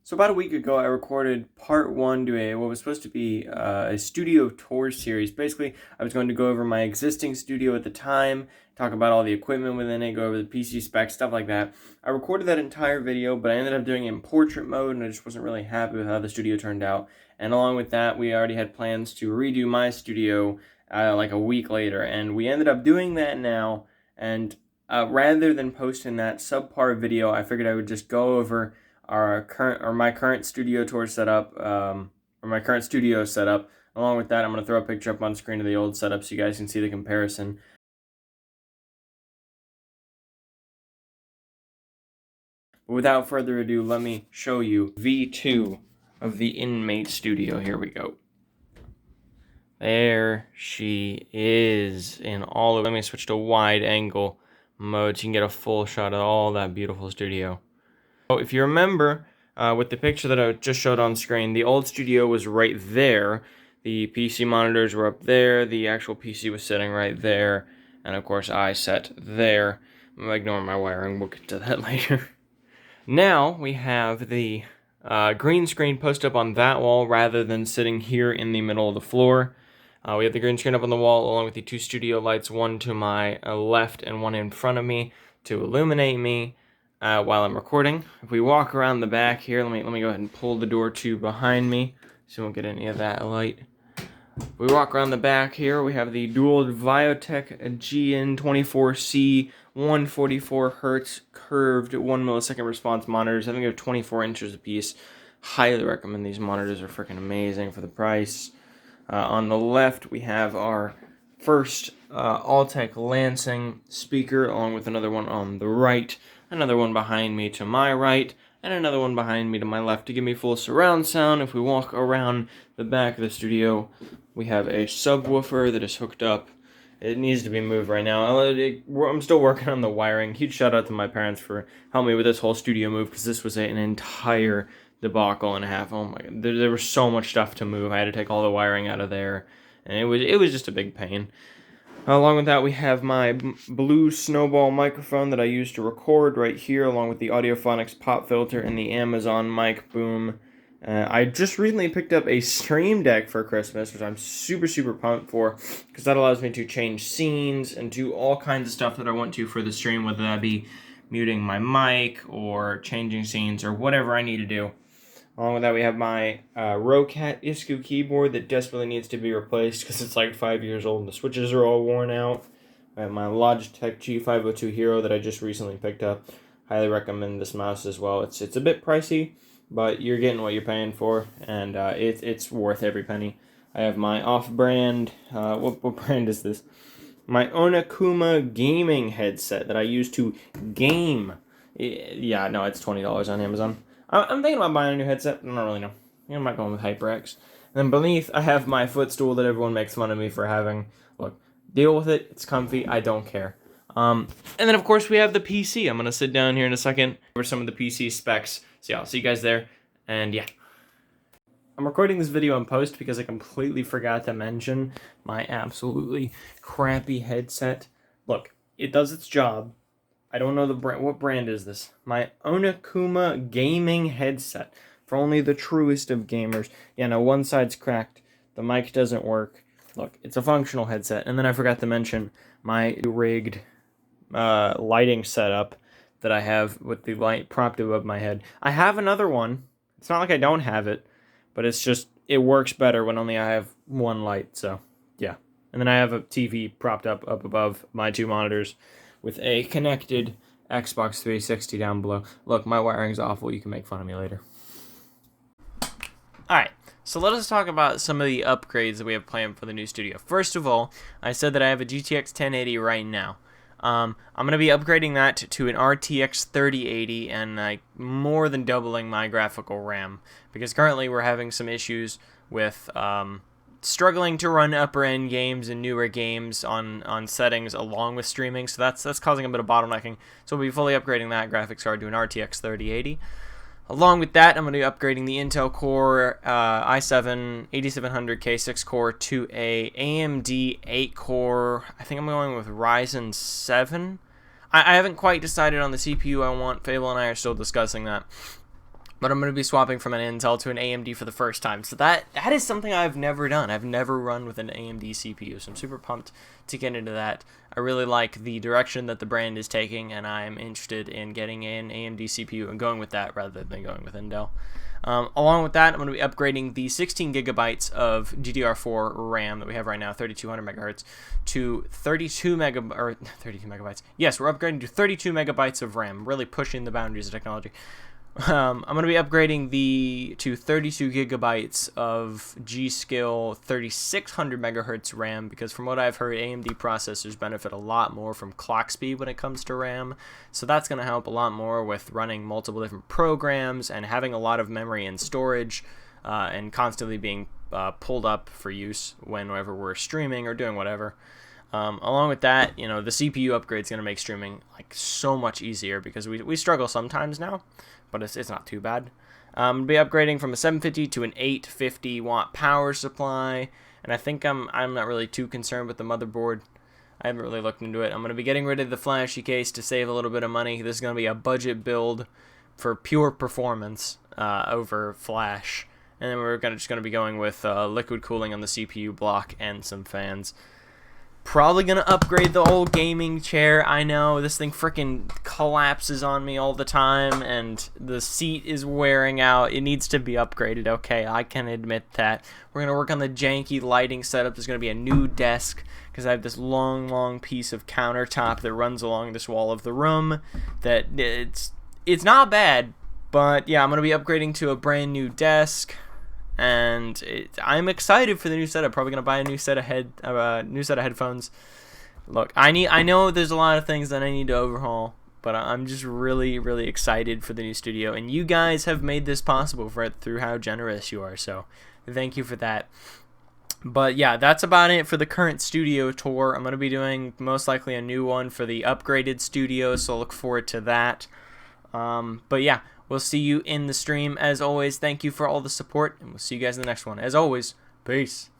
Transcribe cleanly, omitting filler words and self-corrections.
So about a week ago, I recorded part one to what was supposed to be a studio tour series. Basically, I was going to go over my existing studio at the time, talk about all the equipment within it, go over the PC specs, stuff like that. I recorded that entire video, but I ended up doing it in portrait mode, and I just wasn't really happy with how the studio turned out. And along with that, we already had plans to redo my studio like a week later, and we ended up doing that now. And rather than posting that subpar video, I figured I would just go over my current studio tour setup, or my current studio setup. Along with that, I'm going to throw a picture up on screen of the old setup so you guys can see the comparison. But without further ado, let me show you V2 of the Inmate studio. Here we go. There she is in all of. Let me switch to wide angle mode so you can get a full shot of all that beautiful studio. So if you remember, with the picture that I just showed on screen, the old studio was right there. The PC monitors were up there. The actual PC was sitting right there. And of course, I sat there. I'm ignoring my wiring. We'll get to that later. Now we have the green screen posted up on that wall rather than sitting here in the middle of the floor. We have the green screen up on the wall along with the two studio lights, one to my left and one in front of me to illuminate me while I'm recording. If we walk around the back here, let me go ahead and pull the door to behind me so we won't get any of that light. If we walk around the back here, we have the dual Viotech GN24C 144 Hz curved 1 millisecond response monitors. I think they're 24 inches apiece. Highly recommend these monitors. Are freaking amazing for the price. On the left, we have our first Altec Lansing speaker, along with another one on the right, another one behind me to my right, and another one behind me to my left to give me full surround sound. If we walk around the back of the studio, we have a subwoofer that is hooked up. It needs to be moved right now. I'm still working on the wiring. Huge shout out to my parents for helping me with this whole studio move, because this was an entire debacle and a half. Oh my god, there was so much stuff to move. I had to take all the wiring out of there, and it was just a big pain. Along with that, we have my blue Snowball microphone that I use to record right here, along with the Audiophonics pop filter and the Amazon mic boom. I just recently picked up a Stream Deck for Christmas, which I'm super pumped for, because that allows me to change scenes and do all kinds of stuff that I want to for the stream, whether that be muting my mic or changing scenes or whatever I need to do. Along with that, we have my Rocat Iscu keyboard that desperately needs to be replaced because it's like 5 years old and the switches are all worn out. I have my Logitech G502 Hero that I just recently picked up. Highly recommend this mouse as well. It's a bit pricey, but you're getting what you're paying for, and it's worth every penny. I have my off-brand, what brand is this? My Onakuma gaming headset that I use to game. Yeah, no, it's $20 on Amazon. I'm thinking about buying a new headset. I don't really know. I might go with HyperX. And then beneath, I have my footstool that everyone makes fun of me for having. Look, deal with it. It's comfy. I don't care. And then, of course, we have the PC. I'm going to sit down here in a second over some of the PC specs. So, yeah, I'll see you guys there. And, yeah. I'm recording this video in post because I completely forgot to mention my absolutely crappy headset. Look, it does its job. I don't know the brand. What brand is this? My Onakuma gaming headset for only the truest of gamers. Yeah, no, one side's cracked. The mic doesn't work. Look, it's a functional headset. And then I forgot to mention my rigged lighting setup that I have with the light propped above my head. I have another one. It's not like I don't have it, but it's just, it works better when only I have one light, so yeah. And then I have a TV propped up above my two monitors with a connected Xbox 360 down below. Look, my wiring's awful. You can make fun of me later. Alright, so let us talk about some of the upgrades that we have planned for the new studio. First of all, I said that I have a GTX 1080 right now. I'm going to be upgrading that to an RTX 3080 and more than doubling my graphical RAM, because currently we're having some issues with struggling to run upper-end games and newer games on settings along with streaming, so that's causing a bit of bottlenecking. So we'll be fully upgrading that graphics card to an RTX 3080. Along with that, I'm going to be upgrading the Intel Core i7 8700K 6-core to a AMD 8-core. I think I'm going with Ryzen 7. I haven't quite decided on the CPU I want. Fable and I are still discussing that. but I'm going to be swapping from an Intel to an AMD for the first time. So that is something I've never done. I've never run with an AMD CPU, so I'm super pumped to get into that. I really like the direction that the brand is taking, and I'm interested in getting an AMD CPU and going with that rather than going with Intel. Along with that, I'm going to be upgrading the 16 gigabytes of DDR4 RAM that we have right now, 3200 megahertz, to 32 megabytes. Yes, we're upgrading to 32 megabytes of RAM, really pushing the boundaries of technology. I'm going to be upgrading to 32 gigabytes of G-Skill 3600 megahertz RAM because from what I've heard, AMD processors benefit a lot more from clock speed when it comes to RAM. So that's going to help a lot more with running multiple different programs and having a lot of memory and storage and constantly being pulled up for use whenever we're streaming or doing whatever. Along with that, the CPU upgrade is going to make streaming like so much easier because we struggle sometimes now, but it's not too bad. I'm going to be upgrading from a 750 to an 850 watt power supply, and I think I'm not really too concerned with the motherboard. I haven't really looked into it. I'm going to be getting rid of the flashy case to save a little bit of money. This is going to be a budget build for pure performance over flash, and then we're just going to be going with liquid cooling on the CPU block and some fans. Probably going to upgrade the old gaming chair. I know, this thing freaking collapses on me all the time, and the seat is wearing out. It needs to be upgraded, okay? I can admit that. We're going to work on the janky lighting setup. There's going to be a new desk, because I have this long piece of countertop that runs along this wall of the room. That it's not bad, but yeah, I'm going to be upgrading to a brand new desk. And I'm excited for the new setup. Probably gonna buy a new set of headphones. Look, I know there's a lot of things that I need to overhaul, but I'm just really excited for the new studio. And you guys have made this possible through how generous you are. So thank you for that. But yeah, that's about it for the current studio tour. I'm gonna be doing most likely a new one for the upgraded studio, so look forward to that. But yeah. We'll see you in the stream. As always, thank you for all the support, and we'll see you guys in the next one. As always, peace.